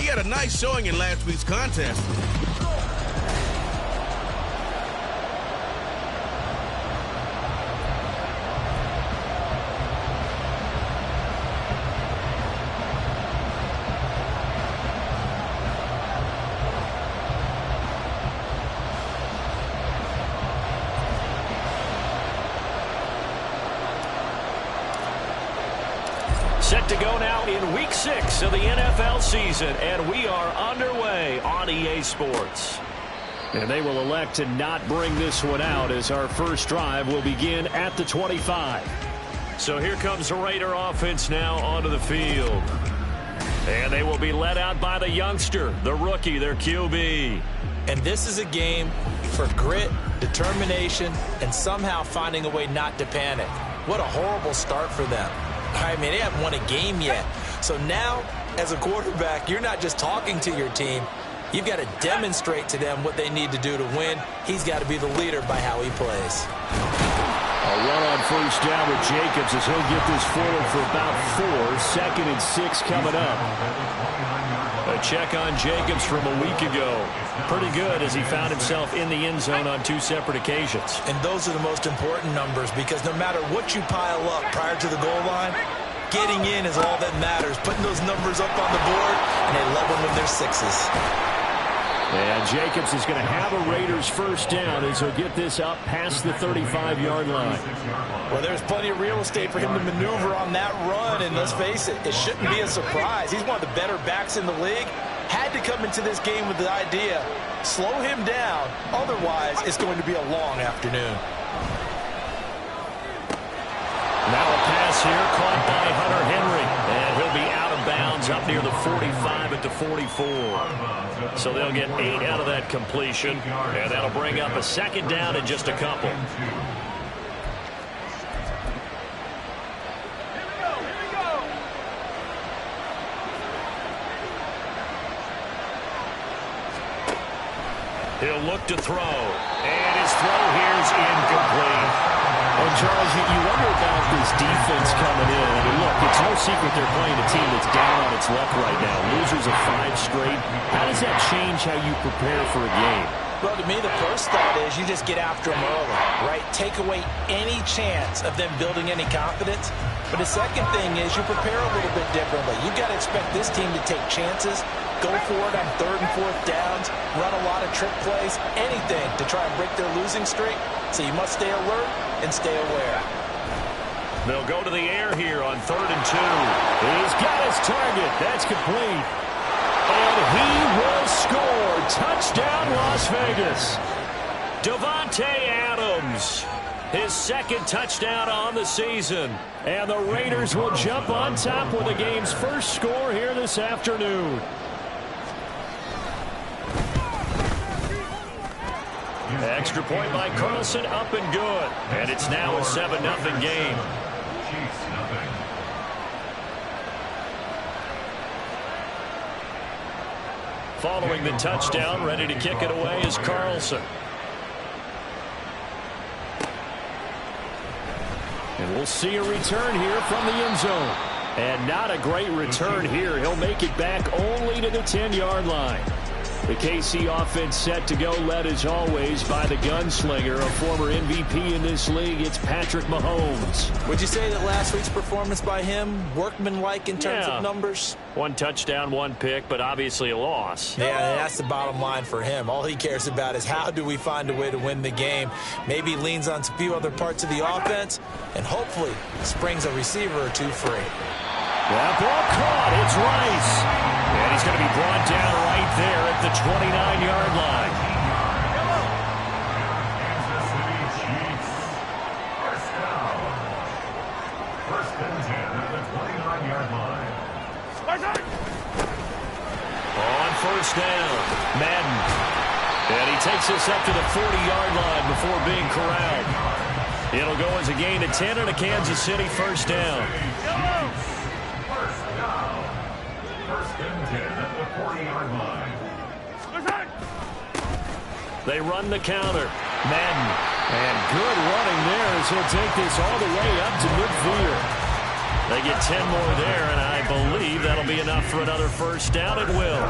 He had a nice showing in last week's contest. Set to go now in Week 6 of the NFL season, and we are underway on EA Sports. And they will elect to not bring this one out as our first drive will begin at the 25. So here comes the Raider offense now onto the field. And they will be led out by the youngster, the rookie, their QB. And this is a game for grit, determination, and somehow finding a way not to panic. What a horrible start for them. I mean, they haven't won a game yet. So now, as a quarterback, you're not just talking to your team. You've got to demonstrate to them what they need to do to win. He's got to be the leader by how he plays. A run on first down with Jacobs as he'll get this forward for about 4. 2nd and 6 coming up. A check on Jacobs from a week ago. Pretty good as he found himself in the end zone on 2 separate occasions. And those are the most important numbers because no matter what you pile up prior to the goal line, getting in is all that matters. Putting those numbers up on the board, and they love them when they're 6s. And Jacobs is going to have a Raiders first down as he'll get this up past the 35-yard line. Well, there's plenty of real estate for him to maneuver on that run, and let's face it, it shouldn't be a surprise. He's one of the better backs in the league. Had to come into this game with the idea, slow him down, otherwise it's going to be a long afternoon. Now a pass here caught by Hunter Henry, and he'll be out of bounds up near the 45 at the 44. So they'll get 8 out of that completion, and that'll bring up a 2nd down in just a couple. He'll look to throw, and his throw here is incomplete. And, Charles, you wonder about this defense coming in. I mean, look, it's no secret they're playing a team that's down on its luck right now. Losers of 5 straight. How does that change how you prepare for a game? Well, to me, the first thought is you just get after them early, right? Take away any chance of them building any confidence. But the second thing is you prepare a little bit differently. You've got to expect this team to take chances, go for it on 3rd and 4th downs, run a lot of trick plays, anything to try and break their losing streak. So you must stay alert and stay aware. They'll go to the air here on 3rd and 2. He's got his target. That's complete. And he will score. Touchdown, Las Vegas. Davante Adams, his 2nd touchdown on the season. And the Raiders will jump on top with the game's first score here this afternoon. Extra point by Carlson, up and good. And it's now a 7-0 game. Following the touchdown, ready to kick it away is Carlson. And we'll see a return here from the end zone. And not a great return here. He'll make it back only to the 10-yard line. The KC offense set to go, led as always by the gunslinger, a former MVP in this league. It's Patrick Mahomes. Would you say that last week's performance by him, workmanlike in terms of numbers? 1 touchdown, 1 pick, but obviously a loss. Yeah, that's the bottom line for him. All he cares about is how do we find a way to win the game. Maybe leans on a few other parts of the offense, and hopefully springs a receiver or 2 free. That ball caught. It's Rice. And he's going to be brought down right there at the 29-yard line. First and 10 at the 29-yard line. On first down, Madden. And he takes us up to the 40-yard line before being corralled. It'll go as a gain of 10 and a Kansas City first down. First and 10 at the 40-yard line. They run the counter. Madden. And good running there as he'll take this all the way up to midfield. They get 10 more there, and I believe that'll be enough for another first down. It will.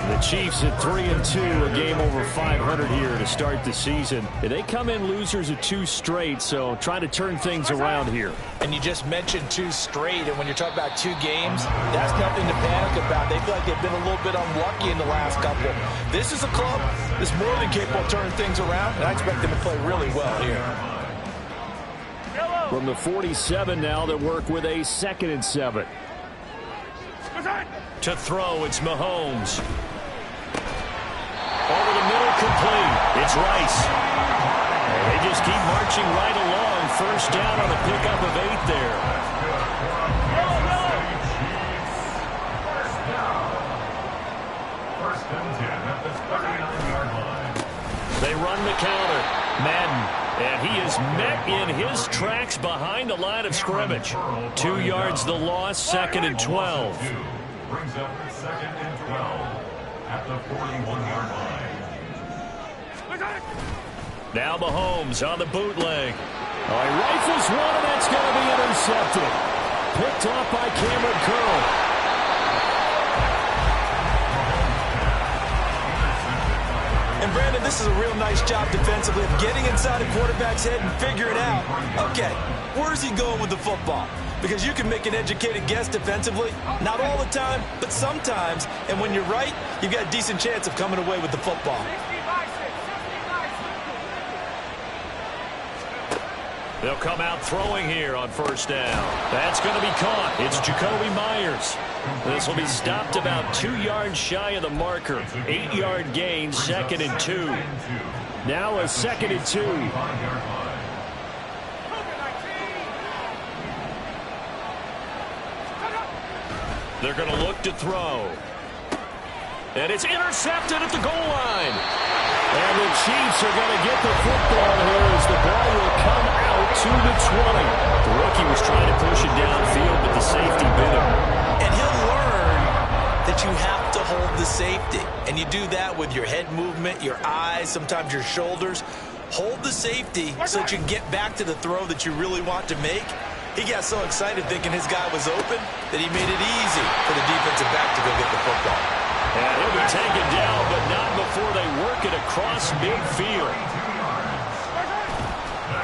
The Chiefs at 3-2, a game over 500 here to start the season. They come in losers of 2 straight, so trying to turn things around here. And you just mentioned 2 straight, and when you're talking about 2 games, that's nothing to panic about. They feel like they've been a little bit unlucky in the last couple. This is a club that's more than capable of turning things around, and I expect them to play really well here. From the 47 now, they work with a 2nd and 7. To throw, it's Mahomes. Over the middle, complete. It's Rice. And they just keep marching right along. First down on a pickup of 8 there. First and 10 at the 39-yard line. They run the counter. Madden. And he is met in his tracks behind the line of scrimmage. 2 yards the loss, 2nd and 12. Brings up 2nd and 12 at the 41-yard line. Now Mahomes on the bootleg. Oh, he rifles one, and that's going to be intercepted. Picked off by Cameron Curl. And Brandon, this is a real nice job defensively of getting inside a quarterback's head and figuring out, okay, where's he going with the football? Because you can make an educated guess defensively, not all the time, but sometimes. And when you're right, you've got a decent chance of coming away with the football. They'll come out throwing here on first down. That's going to be caught. It's Jacoby Myers. This will be stopped about 2 yards shy of the marker. 8-yard gain, 2nd and 2. Now a 2nd and 2. They're going to look to throw. And it's intercepted at the goal line. And the Chiefs are going to get the football here as the ball will come out to the 20. The rookie was trying to push it downfield, but the safety bit him. And he'll learn that you have to hold the safety. And you do that with your head movement, your eyes, sometimes your shoulders. Hold the safety so that you can get back to the throw that you really want to make. He got so excited thinking his guy was open that he made it easy for the defensive back to go get the football. And he'll be taken down, but not before they work it across midfield.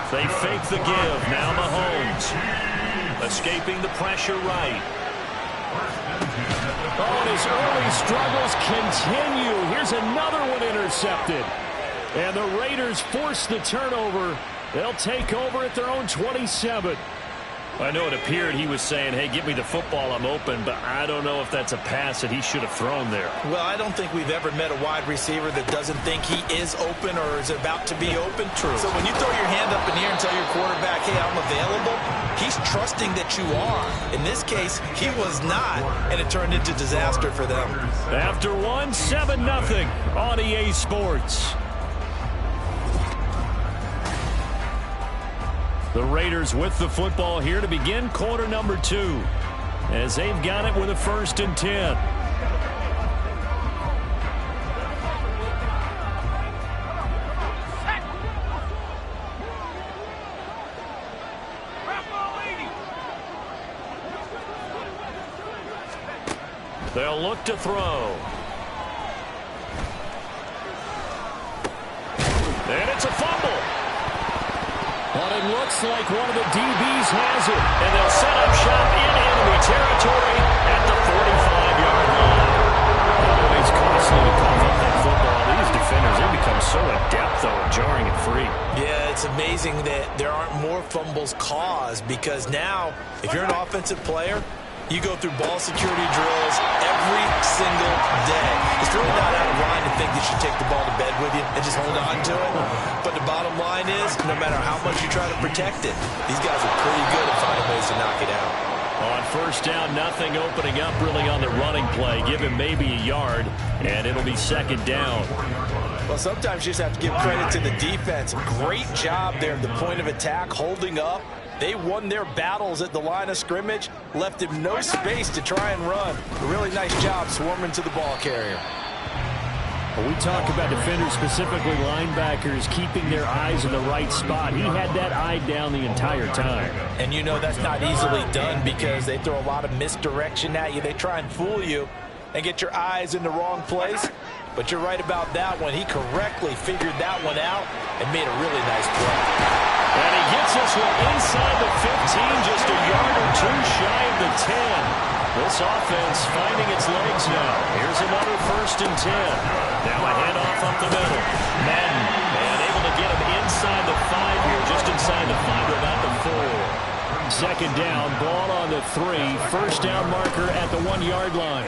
They fake the give. Now Mahomes. Escaping the pressure right. Oh, and his early struggles continue. Here's another one intercepted. And the Raiders force the turnover. They'll take over at their own 27. I know it appeared he was saying, hey, give me the football, I'm open, but I don't know if that's a pass that he should have thrown there. Well, I don't think we've ever met a wide receiver that doesn't think he is open or is about to be open. True. So when you throw your hand up in the air and tell your quarterback, hey, I'm available, he's trusting that you are. In this case, he was not, and it turned into disaster for them. After one, 7-0 on EA Sports. The Raiders with the football here to begin quarter number 2 as they've got it with a 1st and 10. They'll look to throw. And it's a fumble. But it looks like one of the DBs has it. And they'll set up shop in enemy territory at the 45-yard line. It's costly to cough up that football. These defenders, they become so adept, though, at jarring it free. Yeah, it's amazing that there aren't more fumbles caused because now, if you're an offensive player, you go through ball security drills every single day. It's really not out of line to think that you take the ball to bed with you and just hold on to it. But the bottom line is, no matter how much you try to protect it, these guys are pretty good at finding ways to knock it out. On first down, nothing opening up really on the running play. Give him maybe a yard, and it'll be 2nd down. Well, sometimes you just have to give credit to the defense. Great job there at the point of attack, holding up. They won their battles at the line of scrimmage, left him no space to try and run. A really nice job swarming to the ball carrier. When we talk about defenders, specifically linebackers, keeping their eyes in the right spot, he had that eye down the entire time. And you know that's not easily done because they throw a lot of misdirection at you. They try and fool you and get your eyes in the wrong place. But you're right about that one. He correctly figured that one out and made a really nice play. And he gets this one inside the 15, just a yard or two shy of the 10. This offense finding its legs now. Here's another 1st and 10. Now a handoff up the middle. Madden, and able to get him inside the 5 here, just inside the 5, but not the 4. 2nd down, ball on the 3. 1st down marker at the 1-yard line.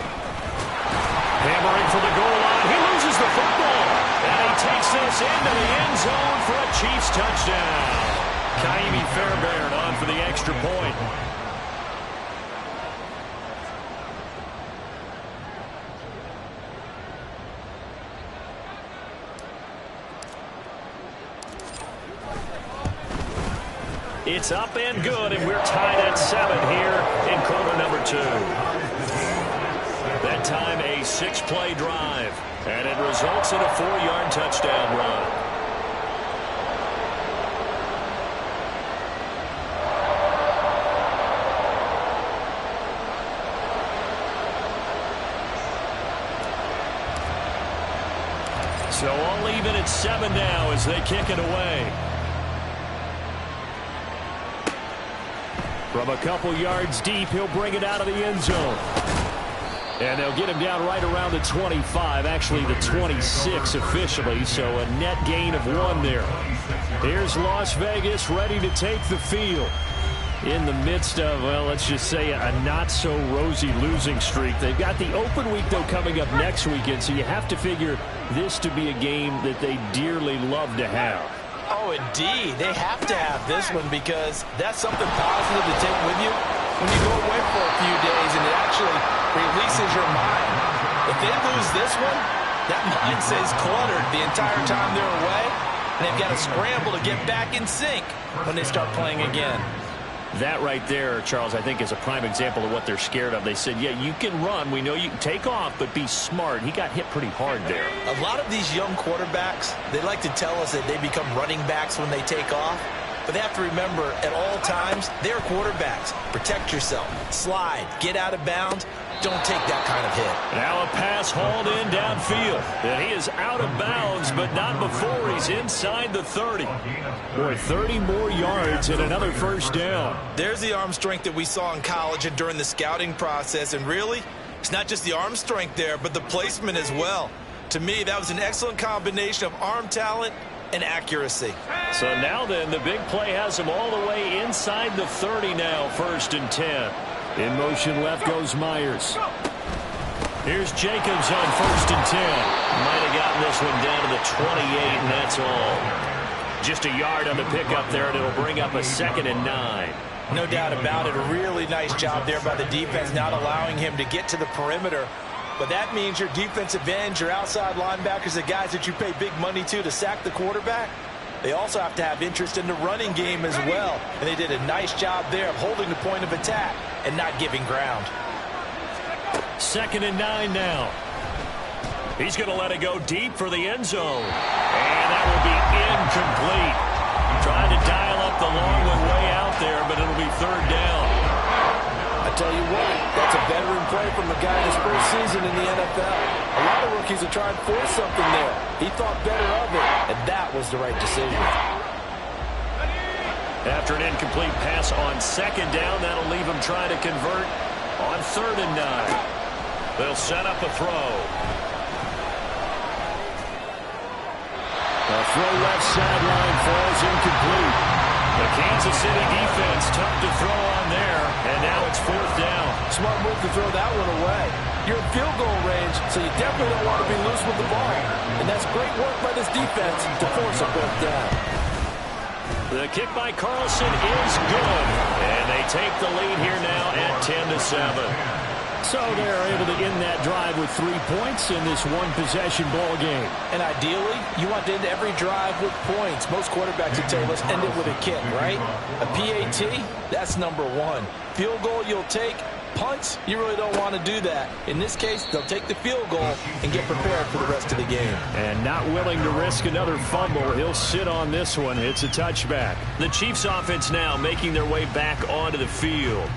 Hammering for the goal line. He loses the football. And he takes this into the end zone for a Chiefs touchdown. Ka'imi Fairbairn on for the extra point. It's up and good, and we're tied at 7 here in quarter number 2. That time a 6-play drive, and it results in a 4-yard touchdown run. So all even at 7 now as they kick it away. From a couple yards deep, he'll bring it out of the end zone. And they'll get him down right around the 25, actually the 26 officially, so a net gain of 1 there. Here's Las Vegas ready to take the field. In the midst of, well, let's just say a not-so-rosy losing streak. They've got the open week, though, coming up next weekend, so you have to figure this to be a game that they dearly love to have. Oh, indeed. They have to have this one because that's something positive to take with you when you go away for a few days and it actually releases your mind. If they lose this one, that mind stays cluttered the entire time they're away, and they've got to scramble to get back in sync when they start playing again. That right there, Charles, I think is a prime example of what they're scared of. They said, yeah, you can run. We know you can take off, but be smart. He got hit pretty hard there. A lot of these young quarterbacks, they like to tell us that they become running backs when they take off. But they have to remember, at all times, they're quarterbacks. Protect yourself. Slide. Get out of bounds. Don't take that kind of hit. Now a pass hauled in downfield. And he is out of bounds, but not before he's inside the 30. Boy, 30 more yards and another 1st down. There's the arm strength that we saw in college and during the scouting process. And really, it's not just the arm strength there, but the placement as well. To me, that was an excellent combination of arm talent and accuracy. So now then, the big play has him all the way inside the 30 now, 1st and 10. In motion left goes Myers. Here's Jacobs on 1st and 10. Might have gotten this one down to the 28, and that's all. Just a yard on the pickup there, and it'll bring up a 2nd and 9. No doubt about it. A really nice job there by the defense, not allowing him to get to the perimeter. But that means your defensive ends, your outside linebackers, the guys that you pay big money to sack the quarterback, they also have to have interest in the running game as well. And they did a nice job there of holding the point of attack and not giving ground. 2nd and 9 now. He's going to let it go deep for the end zone. And that will be incomplete. Trying to dial up the long one way out there, but it'll be 3rd down. I tell you what, that's a veteran play from a guy in his first season in the NFL. A lot of rookies are trying to force something there. He thought better of it, and that was the right decision. After an incomplete pass on 2nd down, that'll leave him trying to convert on 3rd and 9. They'll set up a throw. A throw left sideline falls incomplete. The Kansas City defense tough to throw on there, and now it's 4th down. Smart move to throw that one away. You're in field goal range, so you definitely don't want to be loose with the ball. And that's great work by this defense to force a 4th down. The kick by Carlson is good, and they take the lead here now at 10-7. So they're able to end that drive with 3 points in this one-possession ball game. And ideally, you want to end every drive with points. Most quarterbacks would tell us end it with a kick, right? A PAT, that's number 1. Field goal you'll take, Punts, you really don't want to do that. In this case, they'll take the field goal and get prepared for the rest of the game. And not willing to risk another fumble. He'll sit on this one. It's a touchback. The Chiefs offense now making their way back onto the field.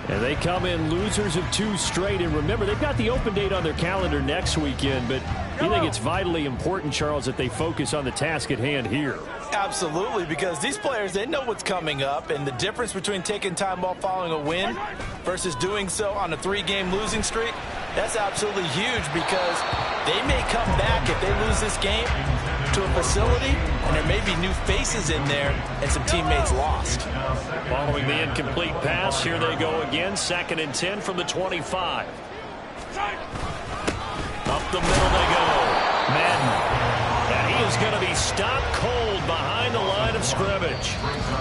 And they come in losers of 2 straight. And remember, they've got the open date on their calendar next weekend. But you think it's vitally important, Charles, that they focus on the task at hand here? Absolutely, because these players, they know what's coming up. And the difference between taking time off following a win versus doing so on a 3-game losing streak, that's absolutely huge, because they may come back if they lose this game to a facility, and there may be new faces in there and some teammates lost. Following the incomplete pass, here they go again. 2nd and 10 from the 25. Up the middle they go. Madden. And he is going to be stopped cold behind the line of scrimmage.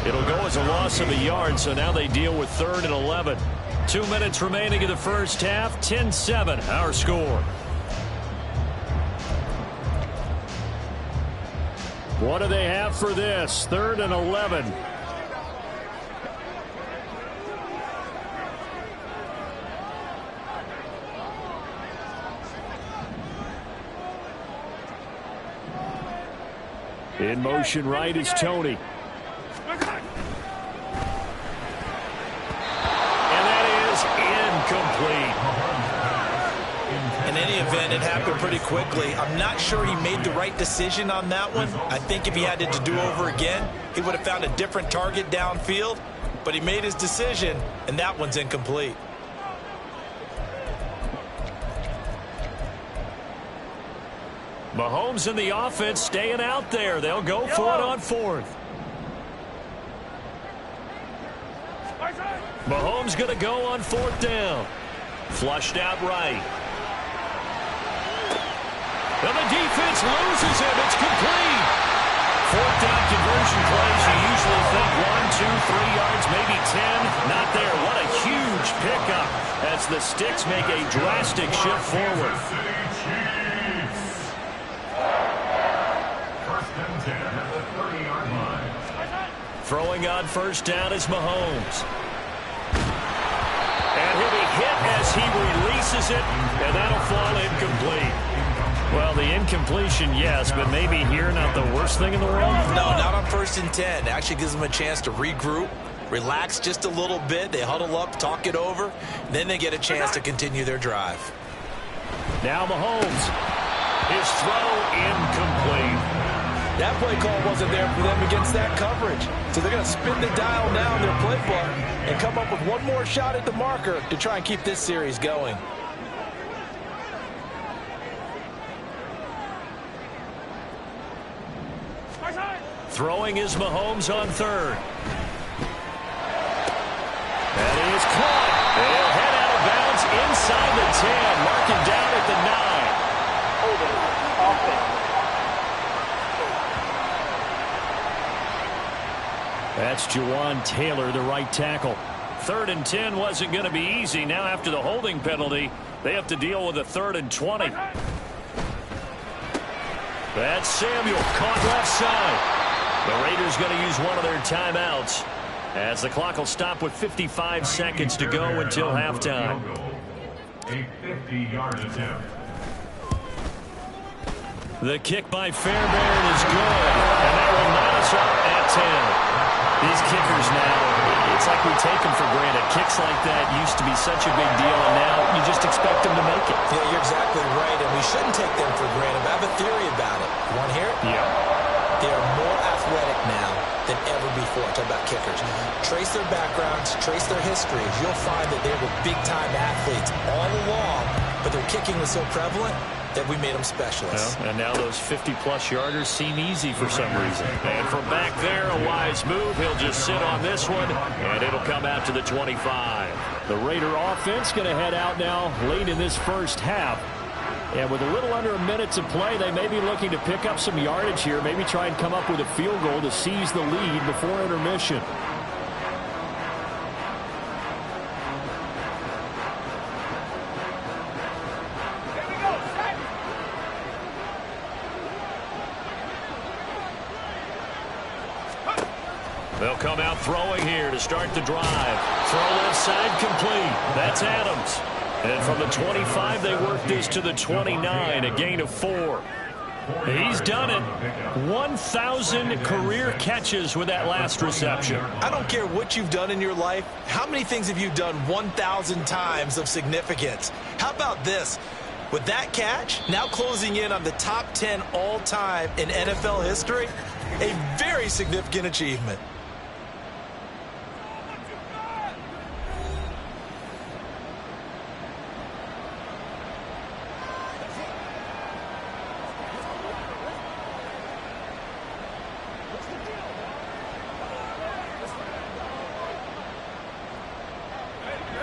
It'll go as a loss of a yard, so now they deal with 3rd and 11. 2 minutes remaining in the first half. 10-7, our score. What do they have for this? 3rd and 11. In motion right is Tony. And that is incomplete. In any event, it happened pretty quickly. I'm not sure he made the right decision on that one. I think if he had it to do over again, he would have found a different target downfield. But he made his decision, and that one's incomplete. Mahomes and the offense staying out there. They'll go for it on 4th. Mahomes going to go on 4th down. Flushed out right. And the defense loses him. It's complete. 4th down conversion plays. You usually think 1, 2, 3 yards, maybe 10. Not there. What a huge pickup as the Sticks make a drastic shift forward. Throwing on 1st down is Mahomes. And he'll be hit as he releases it, and that'll fall incomplete. Well, the incompletion, yes, but maybe here not the worst thing in the world? No, not on 1st and 10. It actually gives them a chance to regroup, relax just a little bit. They huddle up, talk it over, then they get a chance to continue their drive. Now Mahomes. His throw incomplete. That play call wasn't there for them against that coverage. So they're going to spin the dial now in their playbook and come up with one more shot at the marker to try and keep this series going. Throwing is Mahomes on 3rd. That is caught. They'll head out of bounds inside the 10. Mark him down at the 9. Holding offense. That's Jawan Taylor, the right tackle. 3rd and 10 wasn't going to be easy. Now after the holding penalty, they have to deal with a 3rd and 20. That's Samuel caught left side. The Raiders going to use one of their timeouts as the clock will stop with 55 seconds to go until halftime. A 50-yard attempt. The kick by Fairbairn is good, and that will knot us up at 10. These kickers now, it's like we take them for granted. Kicks like that used to be such a big deal, and now you just expect them to make it. Yeah, you're exactly right, and we shouldn't take them for granted. But I have a theory about it. You want to hear it? Yeah. They are more athletic now than ever before. Talk about kickers. Trace their backgrounds, trace their histories. You'll find that they were big-time athletes all along, but their kicking was so prevalent that we made them specialists. Well, and now those 50-plus yarders seem easy for some reason. And from back there, a wise move. He'll just sit on this one, and it'll come out to the 25. The Raider offense going to head out now late in this first half. And with a little under a minute to play, they may be looking to pick up some yardage here, maybe try and come up with a field goal to seize the lead before intermission. They'll come out throwing here to start the drive. Throw left side complete. That's Adams. And from the 25, they work this to the 29, a gain of 4. He's done it. 1,000 career catches with that last reception. I don't care what you've done in your life. How many things have you done 1,000 times of significance? How about this? With that catch, now closing in on the top 10 all-time in NFL history, a very significant achievement.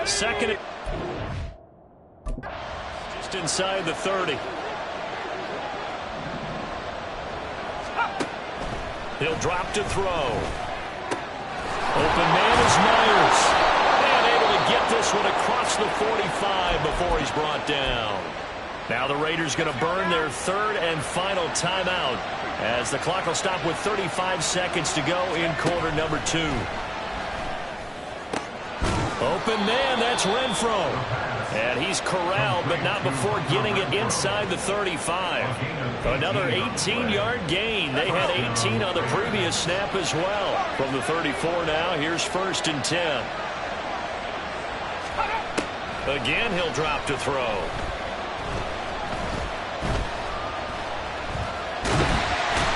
Second, just inside the 30. He'll drop to throw. Open man is Myers. And able to get this one across the 45 before he's brought down. Now the Raiders going to burn their third and final timeout as the clock will stop with 35 seconds to go in quarter number 2. Open man, that's Renfro. And he's corralled, but not before getting it inside the 35. Another 18-yard gain. They had 18 on the previous snap as well. From the 34 now, here's 1st and 10. Again, he'll drop to throw.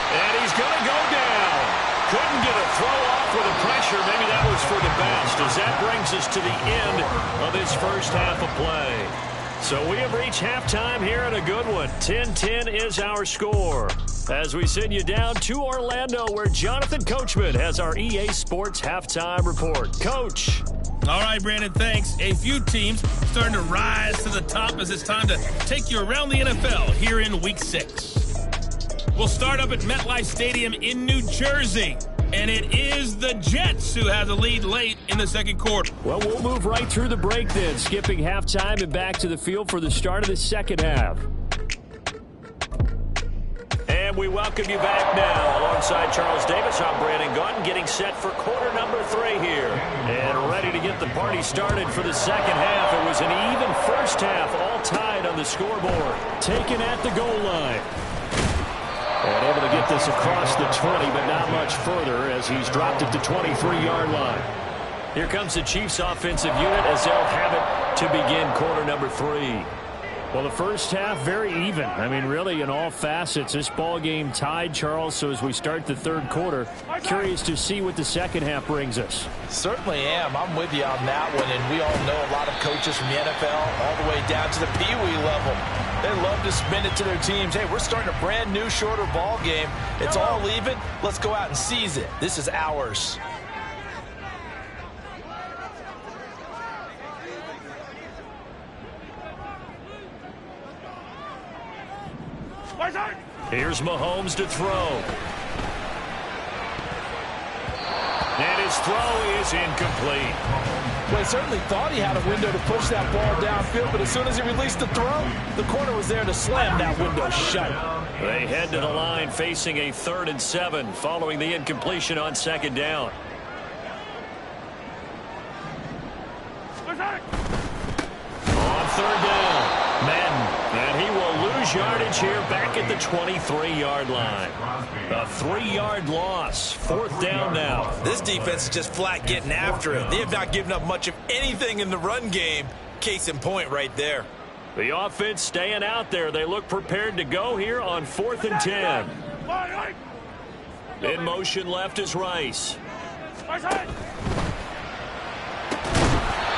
And he's going to go down. Couldn't get a throw off with the pressure. Maybe that was for the best, as that brings us to the end of this first half of play. So we have reached halftime here in a good one. 10-10 is our score. As we send you down to Orlando, where Jonathan Coachman has our EA Sports halftime report. Coach. All right, Brandon, thanks. A few teams starting to rise to the top as it's time to take you around the NFL here in Week 6. We'll start up at MetLife Stadium in New Jersey. And it is the Jets who have the lead late in the second quarter. Well, we'll move right through the break then, skipping halftime and back to the field for the start of the second half. And we welcome you back now. Alongside Charles Davis, I'm Brandon Gaudin, getting set for quarter number 3 here. And ready to get the party started for the second half. It was an even first half, all tied on the scoreboard. Taken at the goal line. And able to get this across the 20, but not much further as he's dropped it to 23-yard line. Here comes the Chiefs offensive unit as they'll have it to begin quarter number 3. Well, the first half, very even. I mean, really, in all facets, this ball game tied, Charles. So as we start the third quarter, curious to see what the second half brings us. Certainly am. I'm with you on that one. And we all know a lot of coaches from the NFL all the way down to the Pee Wee level. They love to spin it to their teams. Hey, we're starting a brand new, shorter ball game. It's all even. Let's go out and seize it. This is ours. Here's Mahomes to throw. And his throw is incomplete. Well, he certainly thought he had a window to push that ball downfield, but as soon as he released the throw, the corner was there to slam that window shut. They head to the line facing a 3rd and 7 following the incompletion on second down. On 3rd down, Madden, and he will lose yardage here back at the 23-yard line. A 3-yard loss, 4th down now. This defense is just flat getting after it. They have not given up much of anything in the run game. Case in point right there. The offense staying out there. They look prepared to go here on 4th and 10. In motion left is Rice.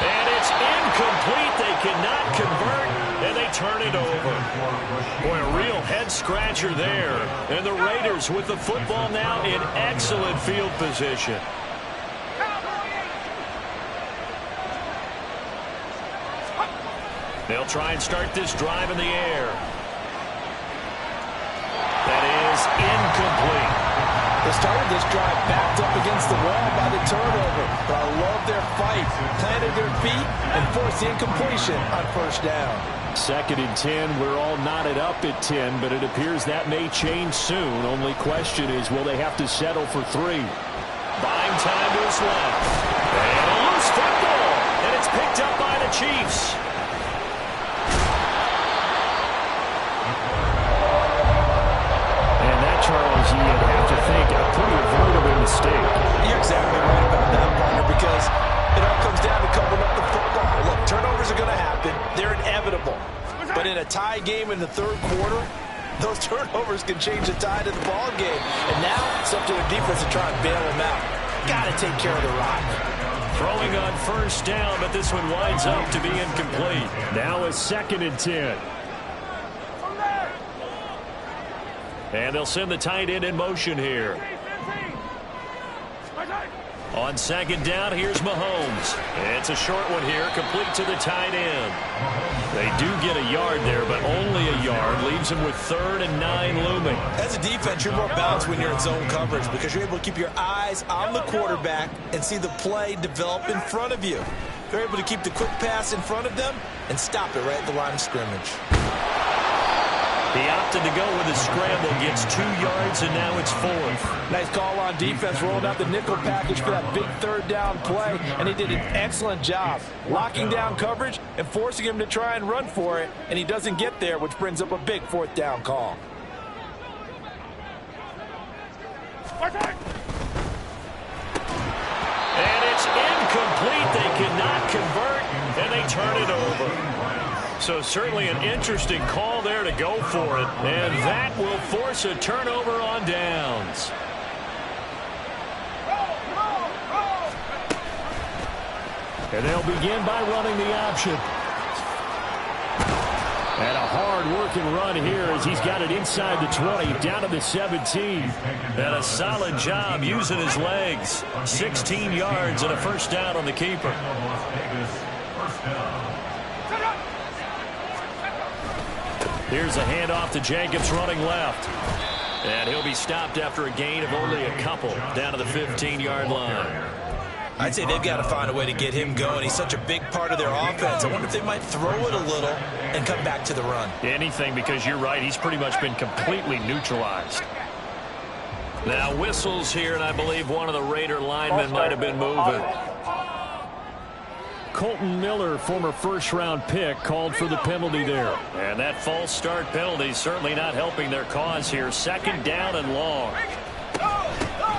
And it's incomplete. They cannot convert, and they turn it over. Boy, a real head-scratcher there. And the Raiders with the football now in excellent field position. They'll try and start this drive in the air. That is incomplete. They started this drive backed up against the wall by the turnover. But I love their fight. Planted their feet and forced the incompletion on 1st down. 2nd and 10. We're all knotted up at 10, but it appears that may change soon. Only question is, will they have to settle for 3? Buying time to his left. And a loose football. And it's picked up by the Chiefs. And that, Charles, you'd have to think a pretty avoidable mistake. You're exactly right about that, partner, because it all comes down to covering up the football. Look, turnovers are going to happen. They're inevitable. But in a tie game in the third quarter, those turnovers can change the tide of the ball game. And now it's up to the defense to try and bail them out. Got to take care of the rock. Throwing on first down, but this one winds up to be incomplete. Now a 2nd and 10. And they'll send the tight end in motion here. On 2nd down, here's Mahomes. It's a short one here, complete to the tight end. They do get a yard there, but only a yard. Leaves them with 3rd and 9 looming. As a defense, you're more balanced when you're in zone coverage because you're able to keep your eyes on the quarterback and see the play develop in front of you. They're able to keep the quick pass in front of them and stop it right at the line of scrimmage. He opted to go with a scramble, gets 2 yards, and now it's 4th. Nice call on defense, rolling out the nickel package for that big 3rd down play, and he did an excellent job locking down coverage and forcing him to try and run for it, and he doesn't get there, which brings up a big 4th down call. And it's incomplete. They cannot convert, and they turn it over. So certainly an interesting call there to go for it. And that will force a turnover on downs. And they'll begin by running the option. And a hard-working run here as he's got it inside the 20, down to the 17. And a solid job using his legs. 16 yards and a first down on the keeper. Here's a handoff to Jacobs running left. And he'll be stopped after a gain of only a couple down to the 15-yard line. I'd say they've got to find a way to get him going. He's such a big part of their offense. I wonder if they might throw it a little and come back to the run. Anything, because you're right. He's pretty much been completely neutralized. Now whistles here, and I believe one of the Raider linemen might have been moving. Colton Miller, former first-round pick, called for the penalty there. And that false start penalty certainly not helping their cause here. 2nd down and long.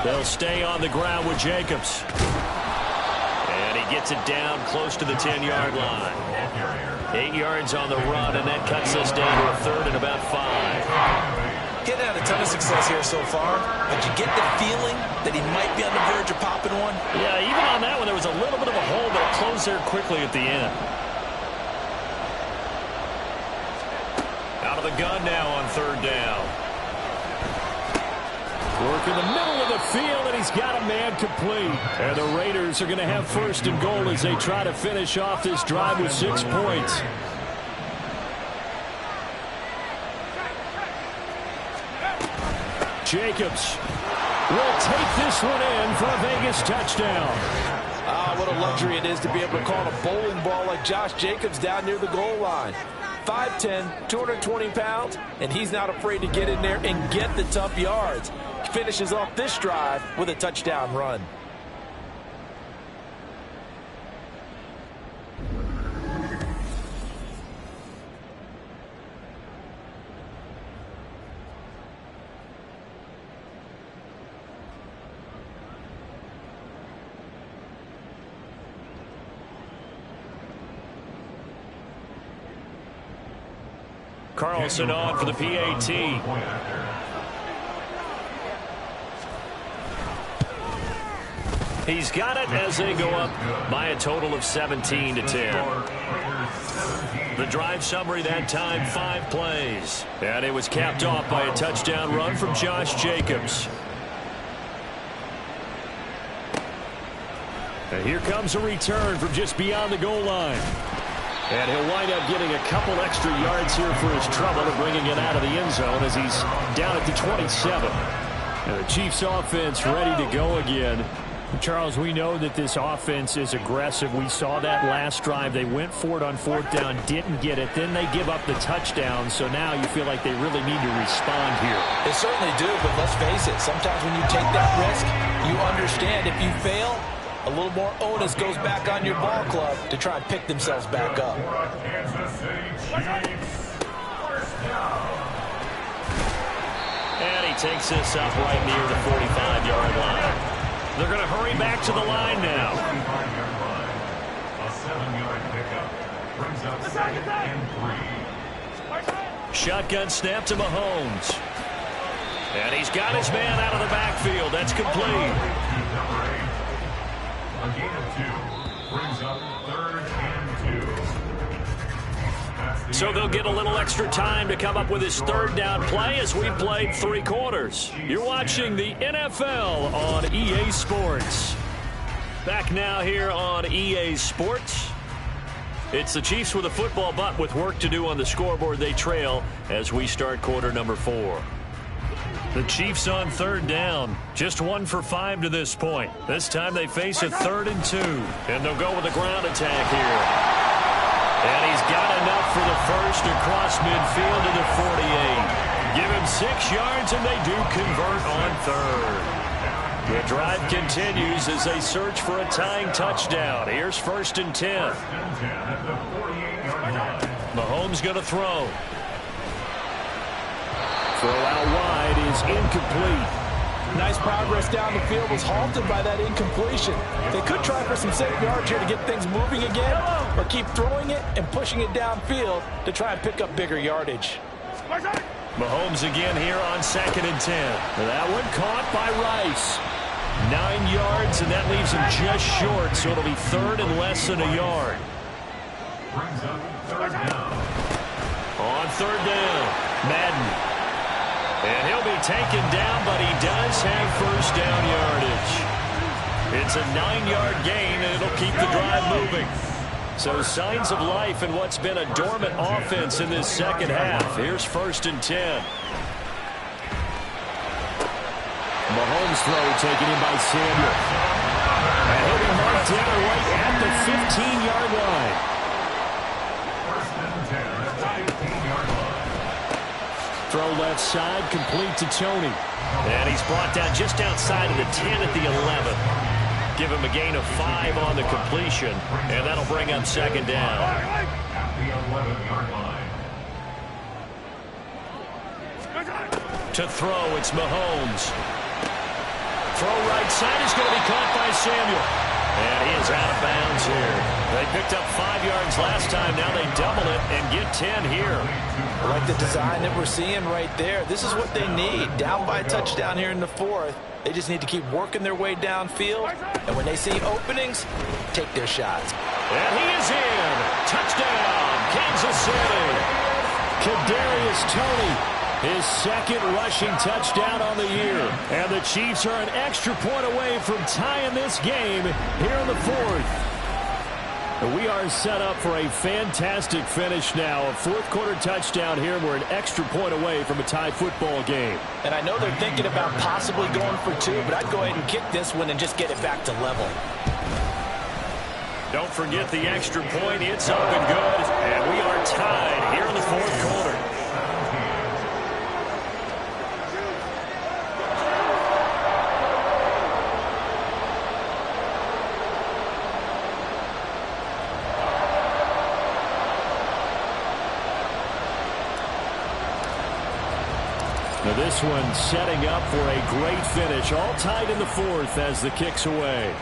They'll stay on the ground with Jacobs. And he gets it down close to the 10-yard line. 8 yards on the run, and that cuts us down to a 3rd and about 5. Getting out a ton of success here so far, but you get the feeling that he might be on the verge of popping one. Yeah, even on that one, there was a little bit of a hole, but it closed there quickly at the end. Out of the gun now on 3rd down. Work in the middle of the field, and he's got a man complete. And the Raiders are going to have 1st and goal as they try to finish off this drive with 6 points. Jacobs will take this one in for a Vegas touchdown. Ah, what a luxury it is to be able to call a bowling ball like Josh Jacobs down near the goal line. 5'10", 220 pounds, and he's not afraid to get in there and get the tough yards. He finishes off this drive with a touchdown run. Carlson on for the PAT. He's got it as they go up by a total of 17-10. The drive summary that time, 5 plays. And it was capped off by a touchdown run from Josh Jacobs. And here comes a return from just beyond the goal line. And he'll wind up getting a couple extra yards here for his trouble and bringing it out of the end zone as he's down at the 27. And the Chiefs offense ready to go again. Charles, we know that this offense is aggressive. We saw that last drive. They went for it on 4th down, didn't get it. Then they give up the touchdown. So now you feel like they really need to respond here. They certainly do, but let's face it. Sometimes when you take that risk, you understand if you fail, a little more onus goes back on your ball club to try and pick themselves back up. And he takes this up right near the 45-yard line. They're going to hurry back to the line now. A 7-yard pickup brings up 2nd and 3. Shotgun snap to Mahomes. And he's got his man out of the backfield. That's complete. A gain of 2 brings up 3rd and 2. So they'll get a little extra time to come up with his 3rd down play as we played 3 quarters. You're watching the NFL on EA Sports. Back now here on EA Sports. It's the Chiefs with a football, but with work to do on the scoreboard, they trail as we start quarter number 4. The Chiefs on 3rd down. Just 1 for 5 to this point. This time they face a 3rd and 2. And they'll go with a ground attack here. And he's got enough for the first across midfield to the 48. Give him 6 yards, and they do convert on 3rd. The drive continues as they search for a tying touchdown. Here's 1st and 10. Mahomes going to throw. Throw out wide is incomplete. Nice progress down the field was halted by that incompletion. They could try for some safe yards here to get things moving again, or keep throwing it and pushing it downfield to try and pick up bigger yardage. Mahomes again here on 2nd and 10. That one caught by Rice. 9 yards, and that leaves him just short, so it'll be 3rd and less than a yard. Brings up 3rd down. On 3rd down, Madden. And he'll be taken down, but he does have 1st down yardage. It's a 9-yard gain, and it'll keep the drive moving. So signs of life in what's been a dormant offense in this 2nd half. Here's 1st and 10. Mahomes throw taken in by Samuel. And he'll be marked down right at the 15-yard line. 1st and 10 at the 15-yard line. Throw left side, complete to Tony. And he's brought down just outside of the 10 at the 11. Give him a gain of 5 on the completion, and that'll bring up 2nd down. At the 11-yard line. To throw, it's Mahomes. Throw right side is going to be caught by Samuel. And he is out of bounds here. They picked up 5 yards last time. Now they double it and get 10 here. I like the design that we're seeing right there. This is what they need. Down by a touchdown here in the 4th. They just need to keep working their way downfield. And when they see openings, take their shots. And he is in. Touchdown, Kansas City. Kadarius Toney. His 2nd rushing touchdown on the year. And the Chiefs are an extra point away from tying this game here in the 4th. We are set up for a fantastic finish now. A 4th quarter touchdown here. We're an extra point away from a tied football game. And I know they're thinking about possibly going for 2, but I'd go ahead and kick this one and just get it back to level. Don't forget the extra point. It's up and good. And we are tied here in the 4th quarter. Now this one setting up for a great finish. All tied in the 4th as the kick's away.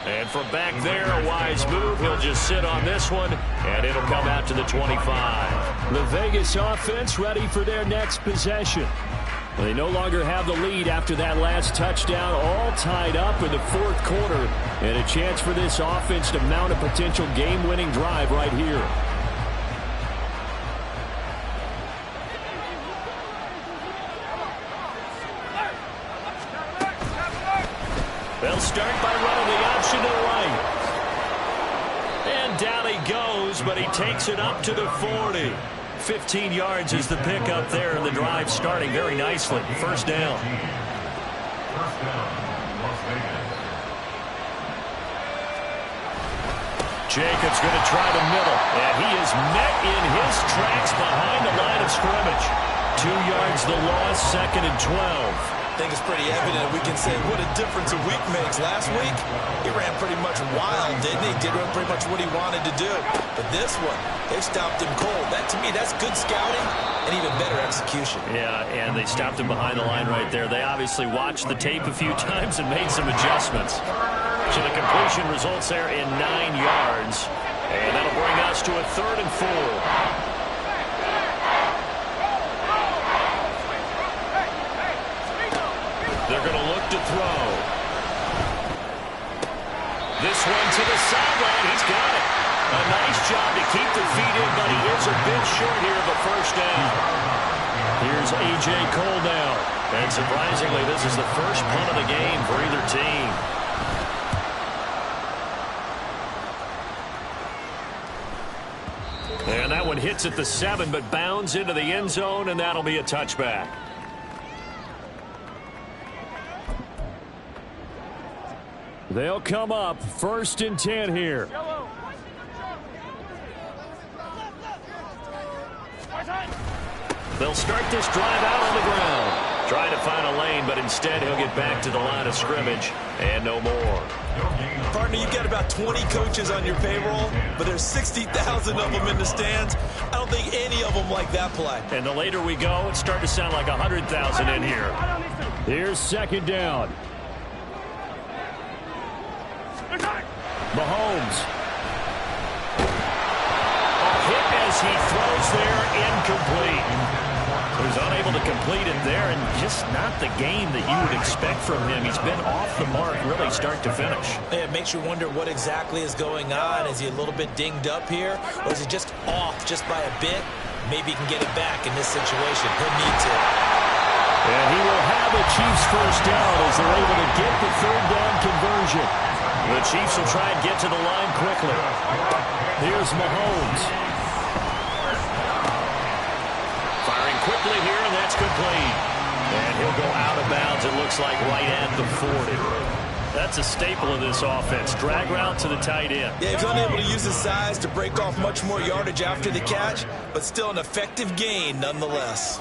And from back there, a wise move. He'll just sit on this one, and it'll come out to the 25. The Vegas offense ready for their next possession. They no longer have the lead after that last touchdown. All tied up in the 4th quarter. And a chance for this offense to mount a potential game-winning drive right here. They'll start by running the option to the right. And down he goes, but he takes it up to the 40. 15 yards is the pickup there, and the drive starting very nicely. 1st down. 1st down. Jacobs going to try the middle, and he is met in his tracks behind the line of scrimmage. 2 yards the loss, 2nd and 12. I think it's pretty evident. We can say what a difference a week makes. Last week, he ran pretty much wild, didn't he? Did pretty much what he wanted to do. But this one, they stopped him cold. That, to me, that's good scouting and even better execution. Yeah, and they stopped him behind the line right there. They obviously watched the tape a few times and made some adjustments. So the completion results there in 9 yards. And that'll bring us to a 3rd and 4. They're going to look to throw. This one to the sideline. He's got it. A nice job to keep the feet in, but he is a bit short here of a first down. Here's A.J. Cole now. And surprisingly, this is the first punt of the game for either team. And that one hits at the 7, but bounds into the end zone, and that'll be a touchback. They'll come up 1st and 10 here. They'll start this drive out on the ground. Trying to find a lane, but instead he'll get back to the line of scrimmage and no more. Partner, you've got about 20 coaches on your payroll, but there's 60,000 of them in the stands. I don't think any of them like that play. And the later we go, it's starting to sound like 100,000 in here. Here's 2nd down. Mahomes. A hit as he throws there, incomplete. He's unable to complete it there, and just not the game that you would expect from him. He's been off the mark really start to finish. It makes you wonder what exactly is going on. Is he a little bit dinged up here, or is he just off just by a bit? Maybe he can get it back in this situation. He'll need to. And he will have a Chiefs first down as they're able to get the 3rd down conversion. The Chiefs will try and get to the line quickly. Here's Mahomes. Firing quickly here, and that's complete. And he'll go out of bounds, it looks like, right at the 40. That's a staple of this offense. Drag route to the tight end. Yeah, he's unable to use his size to break off much more yardage after the catch, but still an effective gain nonetheless.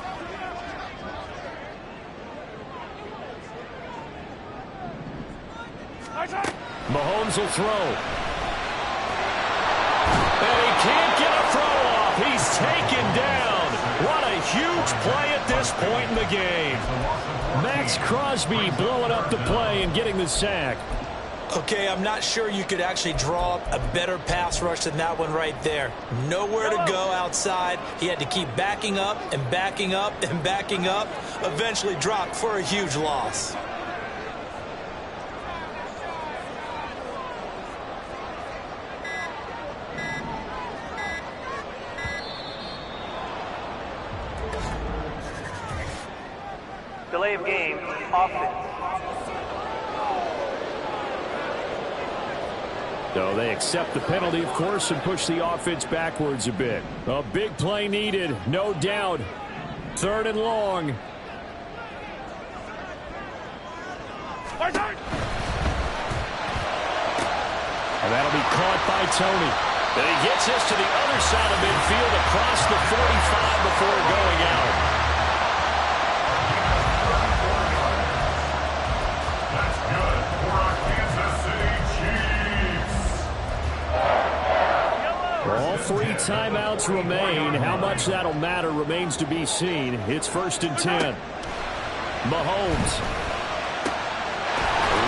Mahomes will throw. And he can't get a throw off. He's taken down. What a huge play at this point in the game. Max Crosby blowing up the play and getting the sack. Okay, I'm not sure you could actually draw up a better pass rush than that one right there. Nowhere to go outside. He had to keep backing up and backing up and backing up. Eventually dropped for a huge loss. Delay of game, offense. So they accept the penalty, of course, and push the offense backwards a bit. A big play needed, no doubt. 3rd and long. And that'll be caught by Tony. And he gets this to the other side of midfield across the 45 before going out. All 3 timeouts remain. How much that'll matter remains to be seen. It's 1st and 10. Mahomes.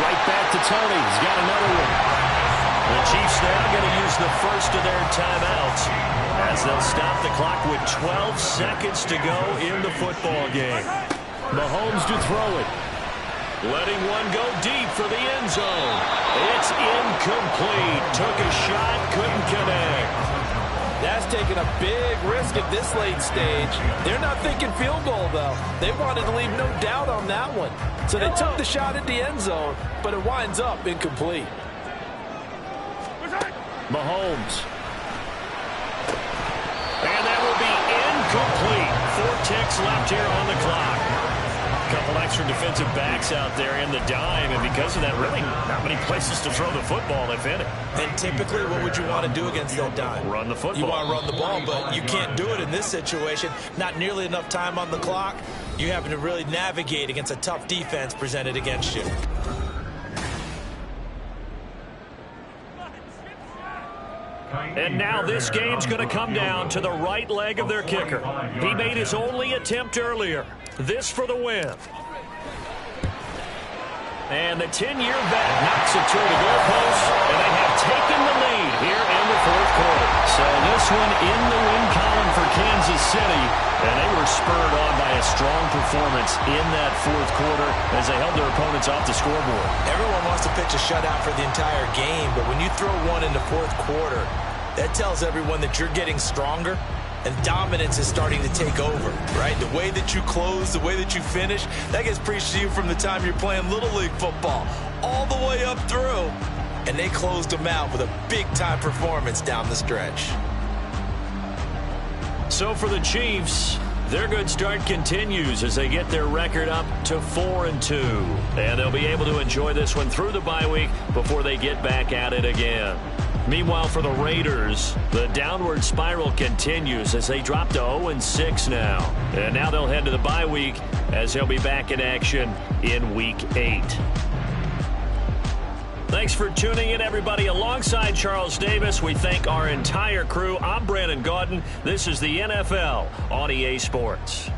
Right back to Tony. He's got another one. The Chiefs now going to use the first of their timeouts as they'll stop the clock with 12 seconds to go in the football game. Mahomes to throw it. Letting one go deep for the end zone. It's incomplete. Took a shot, couldn't connect. That's taking a big risk at this late stage. They're not thinking field goal, though. They wanted to leave no doubt on that one. So they took the shot at the end zone, but it winds up incomplete. Mahomes. And that will be incomplete. 4 ticks left here on the clock. couple extra defensive backs out there in the dime, and because of that, really not many places to throw the football, if any. And typically, what would you want to do against that dime? Run the football. You want to run the ball, but you can't do it in this situation. Not nearly enough time on the clock. You having to really navigate against a tough defense presented against you. And now this game's going to come down to the right leg of their kicker. He made his only attempt earlier. This for the win. And the 10-year vet knocks it toward the goalpost, and they have taken the lead here in the fourth quarter. So this one in the win column for Kansas City, and they were spurred on by a strong performance in that fourth quarter as they held their opponents off the scoreboard. Everyone wants to pitch a shutout for the entire game, but when you throw one in the fourth quarter, that tells everyone that you're getting stronger and dominance is starting to take over, right? The way that you close, the way that you finish, that gets preached to you from the time you're playing Little League football all the way up through. And they closed them out with a big-time performance down the stretch. So for the Chiefs, their good start continues as they get their record up to 4-2. And they'll be able to enjoy this one through the bye week before they get back at it again. Meanwhile, for the Raiders, the downward spiral continues as they drop to 0-6 now. And now they'll head to the bye week as they'll be back in action in Week 8. Thanks for tuning in, everybody. Alongside Charles Davis, we thank our entire crew. I'm Brandon Gaudin. This is the NFL on EA Sports.